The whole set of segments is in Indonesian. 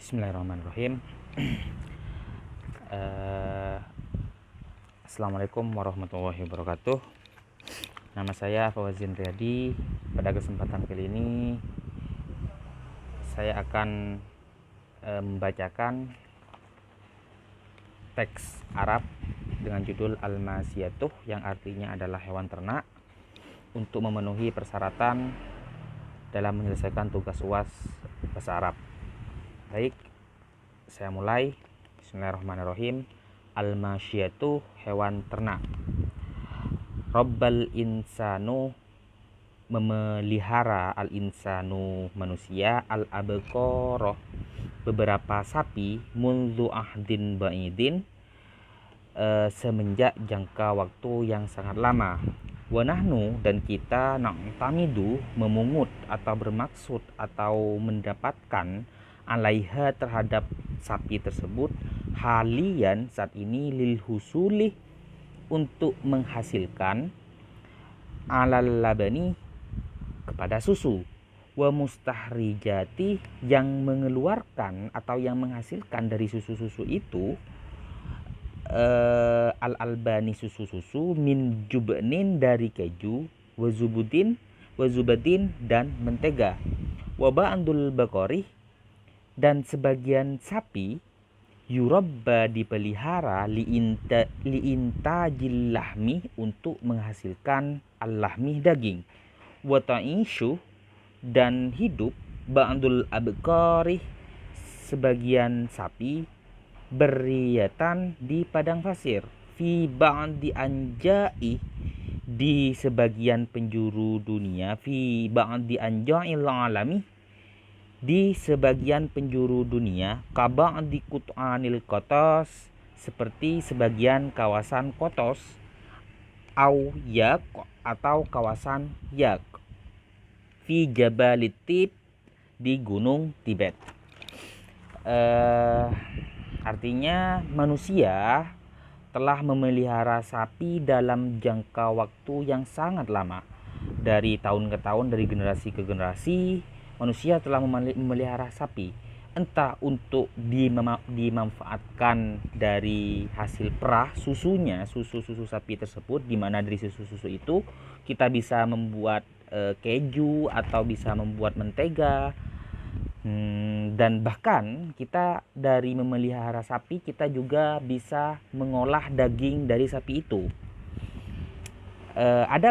Bismillahirrahmanirrahim. Eh, Assalamualaikum warahmatullahi wabarakatuh. Nama saya Fawazin Riyadi. Pada kesempatan kali ini saya akan membacakan teks Arab dengan judul Al-Masiyatuh, yang artinya adalah hewan ternak, untuk memenuhi persyaratan dalam menyelesaikan tugas UAS bahasa Arab. Baik, saya mulai. Bismillahirrahmanirrahim. Al-masyiyatu, hewan ternak. Rabbal insanu, memelihara, al-insanu manusia, al-abqarah, beberapa sapi, mundu ahdin ba'idin, semenjak jangka waktu yang sangat lama. Wa nahnu, dan kita, na'tamidu, memungut atau bermaksud atau mendapatkan, alaiha, terhadap sapi tersebut, halian, saat ini, lil husuli, untuk menghasilkan, alal labani, kepada susu, wa mustahrijati, yang mengeluarkan atau yang menghasilkan dari susu-susu itu, al-albani, susu-susu, min jubnin, dari keju, wa zubadin, dan mentega, wa ba'dul baqari, dan sebagian sapi, yurabba, dipelihara, liintajil lahmi, untuk menghasilkan al-lahmi, daging, wa ta'ishu, dan hidup, ba'dul abqari, sebagian sapi, beriyatan, di padang pasir, fi ba'di anja'i, di sebagian penjuru dunia, fi ba'di anja'il alami, di sebagian penjuru dunia, kaba'di qut'anil kotos, seperti sebagian kawasan kotos, au yak, atau kawasan yak, fi jabalitib, di gunung Tibet. Artinya manusia telah memelihara sapi dalam jangka waktu yang sangat lama. Dari tahun ke tahun, dari generasi ke generasi, manusia telah memelihara sapi, entah untuk dimanfaatkan dari hasil perah susunya, susu sapi tersebut, di mana dari susu itu kita bisa membuat keju atau bisa membuat mentega, dan bahkan kita dari memelihara sapi, kita juga bisa mengolah daging dari sapi itu. Ada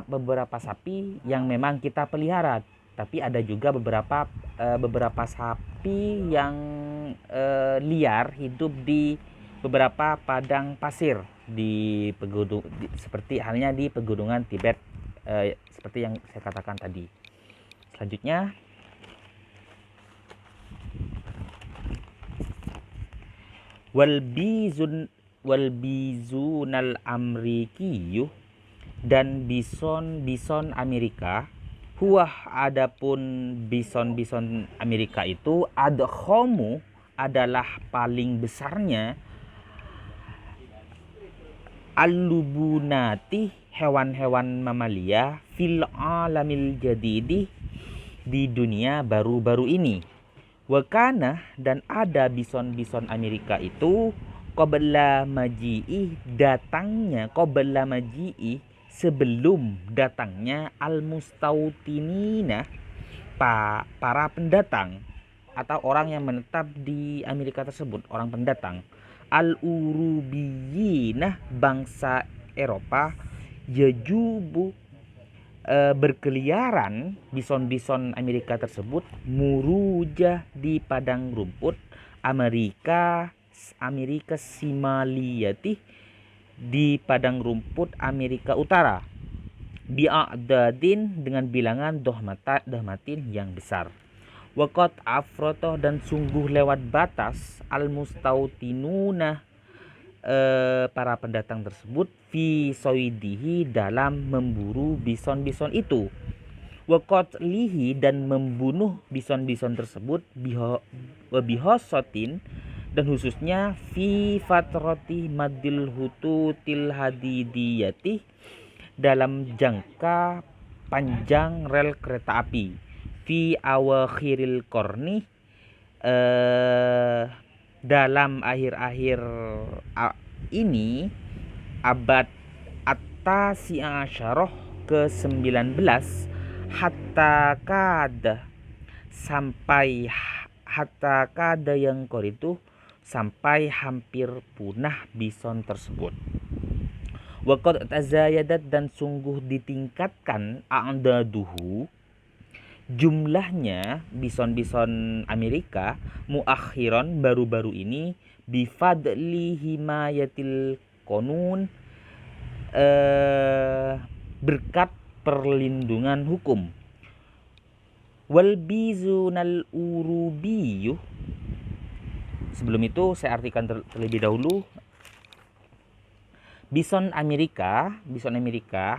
beberapa sapi yang memang kita pelihara, tapi ada juga beberapa sapi yang liar, hidup di beberapa padang pasir seperti halnya di pegunungan Tibet, seperti yang saya katakan tadi. Selanjutnya, walbizunal amrikiyuh, dan bison Amerika, huwah, adapun bison Amerika itu, adkhomu, adalah paling besarnya, al-lubunati, hewan-hewan mamalia, fil alamil jadidi, di dunia baru-baru ini. Wakana, dan ada bison Amerika itu, qabla maji'i, sebelum datangnya, al-mustautinina, para pendatang atau orang yang menetap di Amerika tersebut, orang pendatang, al-urubiyina, bangsa Eropa, yajubu, berkeliaran, bison Amerika tersebut, murujah, di padang rumput Amerika Simaliyati, di padang rumput Amerika Utara, bi'adadin, dengan bilangan dohmatin, yang besar. Waqat afrotoh, dan sungguh lewat batas, al-mustautinuna, para pendatang tersebut, fi soidihi, dalam memburu bison itu, waqat lihi, dan membunuh bison tersebut, bihosotin, dan khususnya, fi fatroti madil hututil hadidiyati, dalam jangka panjang rel kereta api, fi awakhiril korni, eh, dalam akhir-akhir ini abad at-tasi'ah asyarah ke-19 hatta kada yang itu sampai hampir punah bison tersebut. Waqad tazayadat dan sungguh ditingkatkan a'daduhu jumlahnya bison-bison Amerika muakhiron baru-baru ini bifadli himayatil konun berkat perlindungan hukum. Wal bizunal urubiyuh, sebelum itu saya artikan terlebih dahulu. Bison Amerika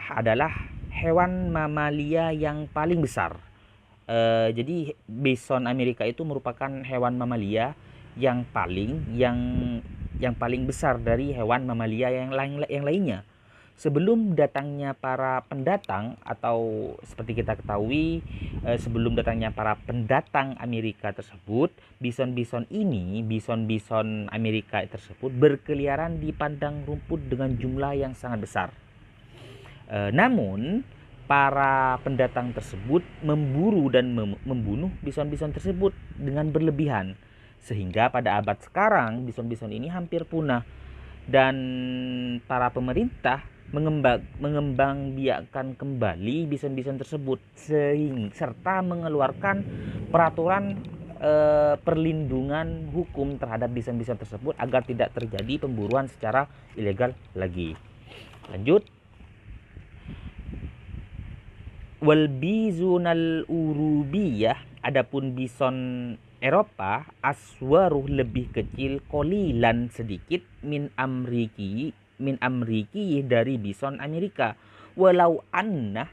adalah hewan mamalia yang paling besar. Jadi bison Amerika itu merupakan hewan mamalia yang paling besar dari hewan mamalia yang lainnya. Sebelum datangnya para pendatang, atau seperti kita ketahui, sebelum datangnya para pendatang Amerika tersebut, bison-bison Amerika tersebut berkeliaran di padang rumput dengan jumlah yang sangat besar. Namun para pendatang tersebut memburu dan membunuh bison-bison tersebut dengan berlebihan, sehingga pada abad sekarang bison-bison ini hampir punah, dan para pemerintah mengembangbiakkan kembali bison-bison tersebut serta mengeluarkan peraturan perlindungan hukum terhadap bison-bison tersebut agar tidak terjadi pemburuan secara ilegal lagi. Lanjut. Wal bizunal urubiyah, adapun bison Eropa aswaruh lebih kecil, kolilan sedikit, min amriki dari bison Amerika. Walau anna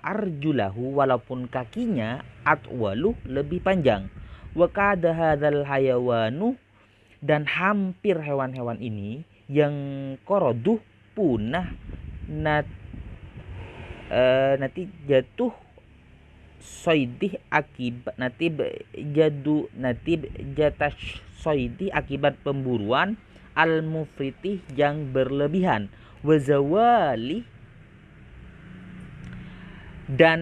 arjulahu, walaupun kakinya atwalu lebih panjang. Wa kada hadzal hayawanu, dan hampir hewan-hewan ini yang koroduh punah nanti jatuh soidih akibat pemburuan al-mufritih yang berlebihan, wazawali dan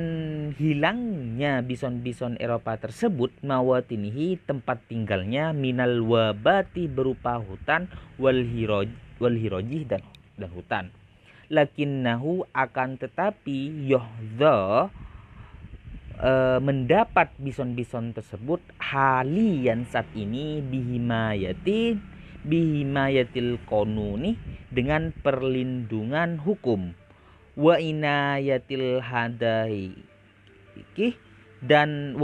hilangnya bison-bison Eropa tersebut, mawatinihi tempat tinggalnya, minal wabati berupa hutan, wal hirojih dan hutan. Lakinnahu akan tetapi yohdha mendapat bison-bison tersebut halian saat ini bihimayatil konuni dengan perlindungan hukum, wa inayatil hadaiki dan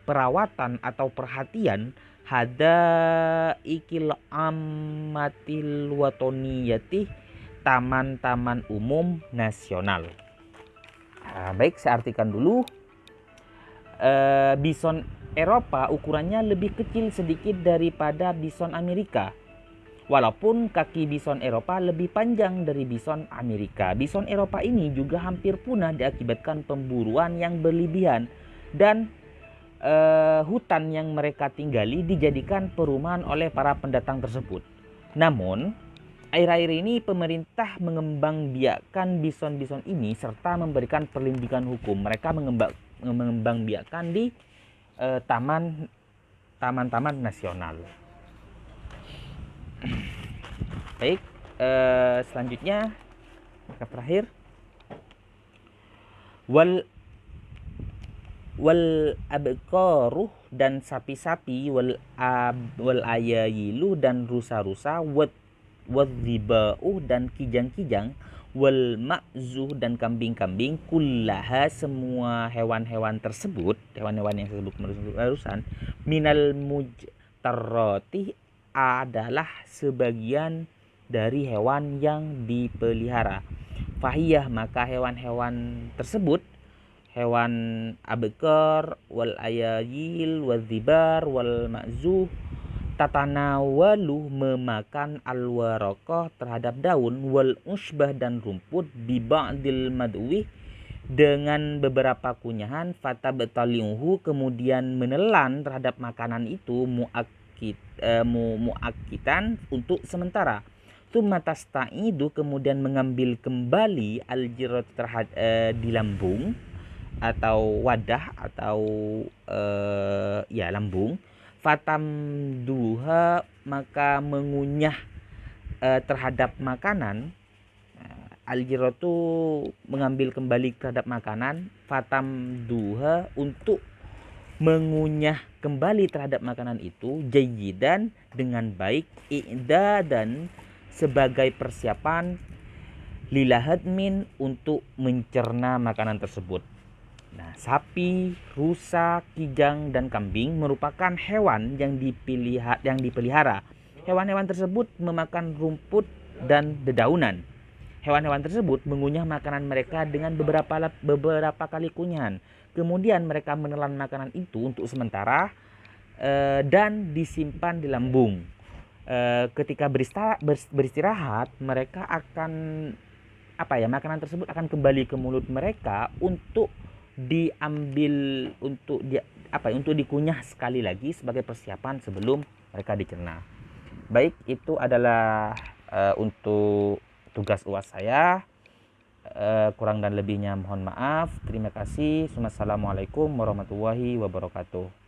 perawatan atau perhatian hadaikil ammatil watoniyati, taman-taman umum nasional. Baik, saya artikan dulu. Bison Eropa ukurannya lebih kecil sedikit daripada bison Amerika. Walaupun kaki bison Eropa lebih panjang dari bison Amerika, bison Eropa ini juga hampir punah diakibatkan pemburuan yang berlebihan, dan hutan yang mereka tinggali dijadikan perumahan oleh para pendatang tersebut. Namun, akhir-akhir ini pemerintah mengembangbiakkan bison-bison ini serta memberikan perlindungan hukum. Mereka mengembangbiakkan di taman-taman nasional. Baik, selanjutnya maka terakhir wal abqaruh dan sapi-sapi, wal ayayilu dan rusa-rusa, wadziba'uh dan kijang-kijang, wal ma'zuh dan kambing-kambing, kullaha semua hewan-hewan tersebut, hewan-hewan yang disebut barusan, minal mujtarrati adalah sebagian dari hewan yang dipelihara. Fahiyah maka hewan-hewan tersebut, hewan abqar wal ayayil wadzibar wal ma'zuh, tatanawalu memakan alwaraqah terhadap daun, wal usbah dan rumput, bi ba'dil madwi dengan beberapa kunyahan fatabtaliuhu, kemudian menelan terhadap makanan itu muakitan untuk sementara. Tsumma tasta'idu, kemudian mengambil kembali al-jirat di lambung atau wadah atau ya lambung. Fatamduha, maka mengunyah terhadap makanan. Al-jiratu mengambil kembali terhadap makanan, fatamduha untuk mengunyah kembali terhadap makanan itu, jayyidan dengan baik, i'dadan sebagai persiapan, lilahadmin untuk mencerna makanan tersebut. Nah, sapi, rusa, kijang, dan kambing merupakan hewan yang dipelihara. Hewan-hewan tersebut memakan rumput dan dedaunan. Hewan-hewan tersebut mengunyah makanan mereka dengan beberapa kali kunyahan. Kemudian mereka menelan makanan itu untuk sementara dan disimpan di lambung. Ketika beristirahat, mereka akan makanan tersebut akan kembali ke mulut mereka untuk diambil untuk dikunyah sekali lagi sebagai persiapan sebelum mereka dicerna. Baik, itu adalah untuk tugas UAS saya. Kurang dan lebihnya mohon maaf. Terima kasih. Assalamualaikum warahmatullahi wabarakatuh.